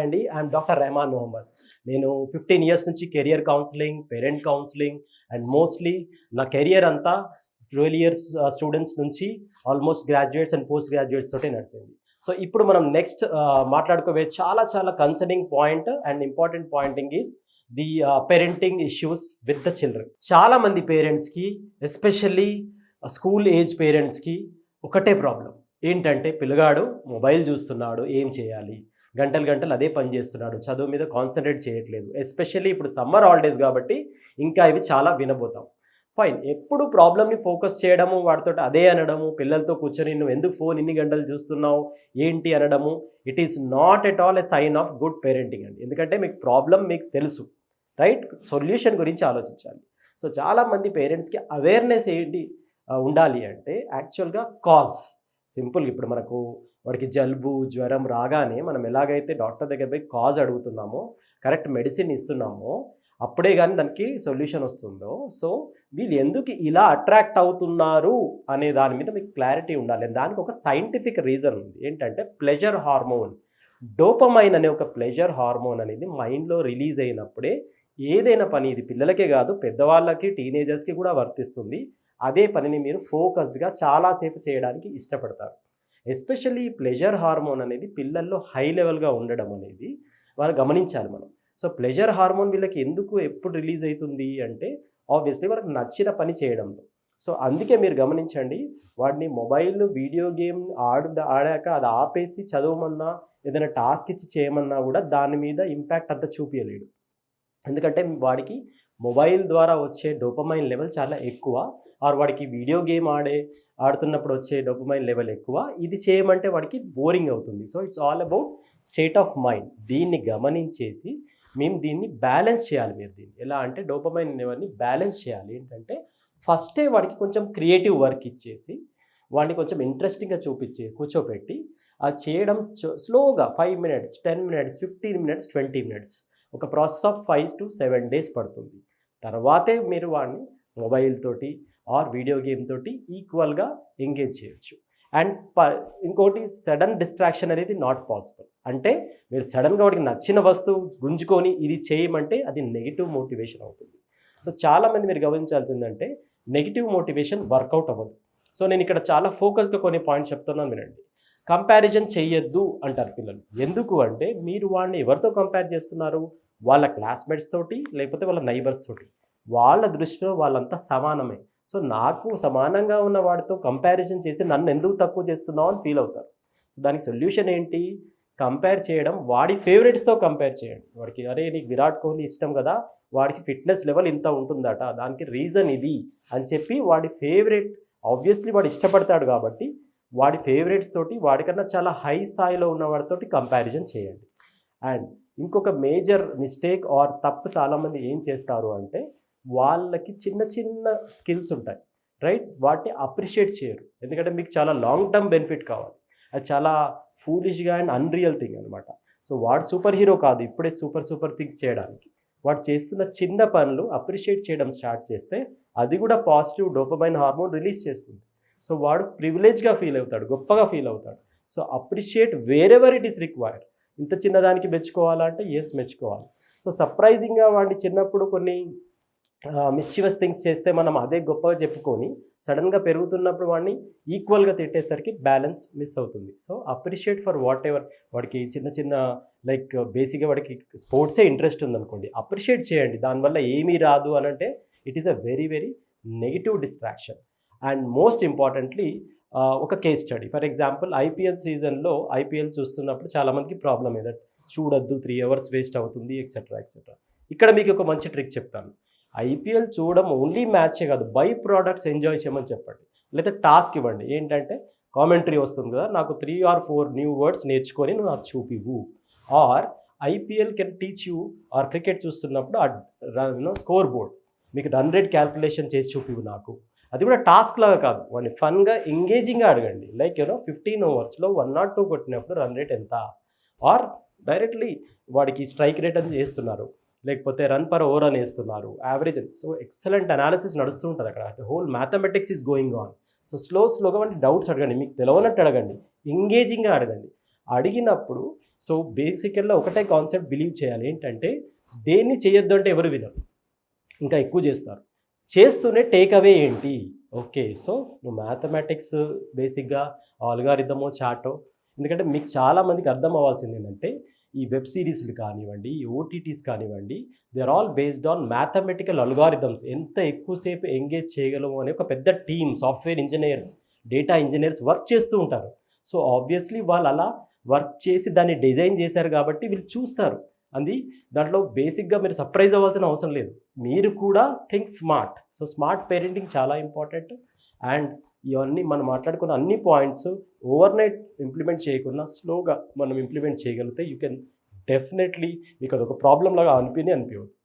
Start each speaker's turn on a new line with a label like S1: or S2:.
S1: అండి. I'm doctor Rahman Mohammed. నేను 15 years నుంచి career counselling, parent counselling and mostly నా కెరియర్ అంతా 12 ఇయర్స్ స్టూడెంట్స్ నుంచి almost graduates and post graduates తోటే నడిచింది. సో ఇప్పుడు మనం నెక్స్ట్ మాట్లాడుకోబోయే చాలా concerning point and important pointing is the parenting issues with the children. చాలామంది పేరెంట్స్‌కి ఎస్పెషల్లీ స్కూల్ ఏజ్ పేరెంట్స్‌కి ఒకటే ప్రాబ్లం. ఏంటంటే పిల్లగాడు మొబైల్ చూస్తున్నాడు, ఏం చేయాలి? గంటలు అదే పని చేస్తున్నాడు, చదువు మీద కాన్సన్ట్రేట్ చేయట్లేదు. ఎస్పెషల్లీ ఇప్పుడు సమ్మర్ హాలిడేస్ కాబట్టి ఇంకా ఇవి చాలా వినబోతాం. ఫైన్, ఎప్పుడు ప్రాబ్లమ్ని ఫోకస్ చేయడము, వాడితో అదే అనడము, పిల్లలతో కూర్చొని నువ్వు ఎందుకు ఫోన్ ఇన్ని గంటలు చూస్తున్నావు ఏంటి అనడము, it is not at all a sign of good parenting అండి. ఎందుకంటే మీకు ప్రాబ్లం మీకు తెలుసు, రైట్? సొల్యూషన్ గురించి ఆలోచించాలి. సో చాలామంది పేరెంట్స్కి అవేర్నెస్ ఏంటి ఉండాలి అంటే యాక్చువల్గా కాజ్ సింపుల్గా ఇప్పుడు మనకు వాడికి జలుబు జ్వరం రాగానే మనం ఎలాగైతే డాక్టర్ దగ్గర పోయి కాజ్ అడుగుతున్నామో, కరెక్ట్ మెడిసిన్ ఇస్తున్నామో, అప్పుడే కానీ దానికి సొల్యూషన్ వస్తుందో. సో వీళ్ళు ఎందుకు ఇలా అట్రాక్ట్ అవుతున్నారు అనే దాని మీద మీకు క్లారిటీ ఉండాలి. దానికి ఒక సైంటిఫిక్ రీజన్ ఉంది. ఏంటంటే ప్లెజర్ హార్మోన్, డోపమైన్ అనే ఒక ప్లెజర్ హార్మోన్ అనేది మైండ్లో రిలీజ్ అయినప్పుడే ఏదైనా పని, ఇది పిల్లలకే కాదు పెద్దవాళ్ళకి టీనేజర్స్కి కూడా వర్తిస్తుంది, అదే పనిని మీరు ఫోకస్డ్గా చాలాసేపు చేయడానికి ఇష్టపడతారు. ఎస్పెషల్లీ ప్లెజర్ హార్మోన్ అనేది పిల్లల్లో హై లెవెల్గా ఉండడం అనేది వాళ్ళు గమనించాలి మనం. సో ప్లెజర్ హార్మోన్ వీళ్ళకి ఎందుకు ఎప్పుడు రిలీజ్ అవుతుంది అంటే ఆబ్వియస్లీ వాళ్ళకి నచ్చిన పని చేయడంలో. సో అందుకే మీరు గమనించండి, వాడిని మొబైల్ వీడియో గేమ్ ఆడాక అది ఆపేసి చదవమన్నా ఏదైనా టాస్క్ ఇచ్చి చేయమన్నా కూడా దాని మీద ఇంపాక్ట్ అంత చూపించలేడు. ఎందుకంటే వాడికి మొబైల్ ద్వారా వచ్చే డోపమైన్ లెవెల్ చాలా ఎక్కువ, ఆర్ వాడికి వీడియో గేమ్ ఆడుతున్నప్పుడు వచ్చే డోపమైన్ లెవెల్ ఎక్కువ. ఇది చేయమంటే వాడికి బోరింగ్ అవుతుంది. So it's all about state of mind. దీన్ని గమనించేసి మేము దీన్ని బ్యాలెన్స్ చేయాలి. మీరు దీన్ని ఎలా అంటే డోపమైన్ లెవెల్ని బ్యాలెన్స్ చేయాలి. ఏంటంటే ఫస్టే వాడికి కొంచెం క్రియేటివ్ వర్క్ ఇచ్చేసి వాడిని కొంచెం ఇంట్రెస్టింగ్గా కూర్చోపెట్టి అది చేయడం స్లోగా 5 మినిట్స్ 10 మినిట్స్ 15 మినిట్స్ 20 మినిట్స్ ఒక ప్రాసెస్ ఆఫ్ 5 to 7 days పడుతుంది. తర్వాతే మీరు వాడిని మొబైల్ తోటి ఆర్ వీడియో గేమ్ తోటి ఈక్వల్గా ఎంగేజ్ చేయొచ్చు. అండ్ ఇంకోటి సడన్ డిస్ట్రాక్షన్ అనేది నాట్ పాసిబుల్. అంటే మీరు సడన్గా వాడికి నచ్చిన వస్తువు గుంజుకొని ఇది చేయమంటే అది నెగిటివ్ మోటివేషన్ అవుతుంది. సో చాలామంది మీరు గమనించాల్సిందంటే నెగిటివ్ మోటివేషన్ వర్కౌట్ అవ్వదు. సో నేను ఇక్కడ చాలా ఫోకస్గా కొన్ని పాయింట్స్ చెప్తున్నాను వినండి. కంపారిజన్ చేయొద్దు అంటారు పిల్లలు. ఎందుకు అంటే మీరు వాడిని ఎవరితో కంపేర్ చేస్తున్నారు? వాళ్ళ క్లాస్మేట్స్ తోటి, లేకపోతే వాళ్ళ నైబర్స్ తోటి. వాళ్ళ దృష్టిలో వాళ్ళంతా సమానమే. సో నాకు సమానంగా ఉన్న వాడితో కంపారిజన్ చేసి నన్ను ఎందుకు తక్కువ చేస్తున్నావు అని ఫీల్ అవుతారు. దానికి సొల్యూషన్ ఏంటి? కంపేర్ చేయడం, వాడి ఫేవరెట్స్తో కంపేర్ చేయండి. వాడికి అరే నీకు విరాట్ కోహ్లీ ఇష్టం కదా, వాడికి ఫిట్నెస్ లెవెల్ ఇంత ఉంటుందట, దానికి రీజన్ ఇది అని చెప్పి వాడి ఫేవరెట్, ఆబ్వియస్లీ వాడు ఇష్టపడతాడు కాబట్టి వాడి ఫేవరెట్స్ తోటి వాడికన్నా చాలా హై స్థాయిలో ఉన్న వాడితోటి కంపారిజన్ చేయండి. అండ్ ఇంకొక మేజర్ మిస్టేక్ ఆర్ తప్పు చాలామంది ఏం చేస్తారు అంటే వాళ్ళకి చిన్న స్కిల్స్ ఉంటాయి, రైట్? వాటిని అప్రిషియేట్ చేయరు. ఎందుకంటే మీకు చాలా లాంగ్ టర్మ్ బెనిఫిట్ కావాలి. అది చాలా ఫూలిష్గా అండ్ అన్రియల్ థింగ్ అనమాట. సో వాడు సూపర్ హీరో కాదు ఇప్పుడే సూపర్ థింగ్స్ చేయడానికి. వాడు చేస్తున్న చిన్న పనులు అప్రిషియేట్ చేయడం స్టార్ట్ చేస్తే అది కూడా పాజిటివ్ డోపమైన్ హార్మోన్ రిలీజ్ చేస్తుంది. సో వాడు ప్రివిలేజ్గా ఫీల్ అవుతాడు, గొప్పగా ఫీల్ అవుతాడు. So appreciate wherever it is required. ఇంత చిన్నదానికి మెచ్చుకోవాలంటే మెచ్చుకోవాలి. సో సర్ప్రైజింగ్గా వాడిని చిన్నప్పుడు కొన్ని మిస్చివస్ థింగ్స్ చేస్తే మనం అదే గొప్పగా చెప్పుకొని సడన్గా పెరుగుతున్నప్పుడు వాడిని ఈక్వల్గా తిట్టేసరికి బ్యాలెన్స్ మిస్ అవుతుంది. So appreciate for what ever. వాడికి చిన్న లైక్ బేసిక్గా వాడికి స్పోర్ట్సే ఇంట్రెస్ట్ ఉందనుకోండి, అప్రిషియేట్ చేయండి. దానివల్ల ఏమీ రాదు అని అంటే it is a very negative distraction. And most importantly ఒక case study. For example IPL సీజన్లో ఐపీఎల్ చూస్తున్నప్పుడు చాలామందికి ప్రాబ్లం ఏదంటే చూడొద్దు, 3 hours వేస్ట్ అవుతుంది ఎక్సెట్రా. ఇక్కడ మీకు ఒక మంచి ట్రిక్ చెప్తాను. ఐపీఎల్ చూడడం ఓన్లీ మ్యాచే కాదు, బై ప్రోడక్ట్స్ ఎంజాయ్ చేయమని చెప్పండి. లేదా టాస్క్ ఇవ్వండి. ఏంటంటే కామెంటరీ వస్తుంది కదా, నాకు 3 or 4 న్యూ వర్డ్స్ నేర్చుకొని నువ్వు నాకు చూపివు. Or IPL can teach you, or cricket చూస్తున్నప్పుడు స్కోర్ బోర్డ్ మీకు రన్ రేట్ క్యాల్కులేషన్ చేసి చూపివు నాకు. అది కూడా టాస్క్ లాగా కాదు, వాడిని ఫన్గా ఎంగేజింగ్గా అడగండి. లైక్ 15 ఓవర్స్లో 1 or 2 కొట్టినప్పుడు రన్ రేట్ ఎంత, ఆర్ డైరెక్ట్లీ వాడికి స్ట్రైక్ రేట్ అని చేస్తున్నారు, లేకపోతే రన్ పర్ ఓవర్ అని వేస్తున్నారు, యావరేజ్. సో ఎక్సలెంట్ అనాలిసిస్ నడుస్తూ ఉంటుంది అక్కడ. Whole mathematics is going on. So స్లోగా వాటి డౌట్స్ అడగండి, మీకు తెలియనట్టు అడగండి, ఎంగేజింగ్గా అడగండి. అడిగినప్పుడు సో బేసికల్గా ఒకటే కాన్సెప్ట్ బిలీవ్ చేయాలి, ఏంటంటే దేన్ని చేయొద్దు అంటే ఎవరు వినరు, ఇంకా ఎక్కువ చేస్తారు. చేస్తూనే టేక్ అవే ఏంటి? ఓకే. సో నువ్వు మ్యాథమెటిక్స్ బేసిక్‌గా ఆల్గారిథమో, చార్టో, ఎందుకంటే మీకు చాలా మందికి అర్థం అవ్వాల్సింది ఏంటంటే, ఈ వెబ్ సీరీస్‌లు కానివ్వండి, ఈ ఓటీటీస్ కానివ్వండి, they are all based on mathematical algorithms. ఎంత ఎక్కువ సేపు ఎంగేజ్ చేయగలము అనే ఒక పెద్ద team software engineers, data engineers work చేస్తూ ఉంటారు. సో ఆబ్వియస్‌లీ వాళ్ళు అలా వర్క్ చేసి దాన్ని డిజైన్ చేశారు కాబట్టి వీళ్ళు చూస్తారు. అది దాంట్లో బేసిక్‌గా మీరు సర్ప్రైజ్ అవ్వాల్సిన అవసరం లేదు. మీరు కూడా think smart. So smart parenting చాలా ఇంపార్టెంట్. అండ్ ఇవన్నీ మనం మాట్లాడుకున్న అన్ని పాయింట్స్ ఓవర్‌నైట్ ఇంప్లిమెంట్ చేయకుండా స్లోగా మనం ఇంప్లిమెంట్ చేయగలిగితే యూ కెన్ డెఫినెట్‌లీ మీకు అదొక ప్రాబ్లమ్ లాగా అనిపియదు.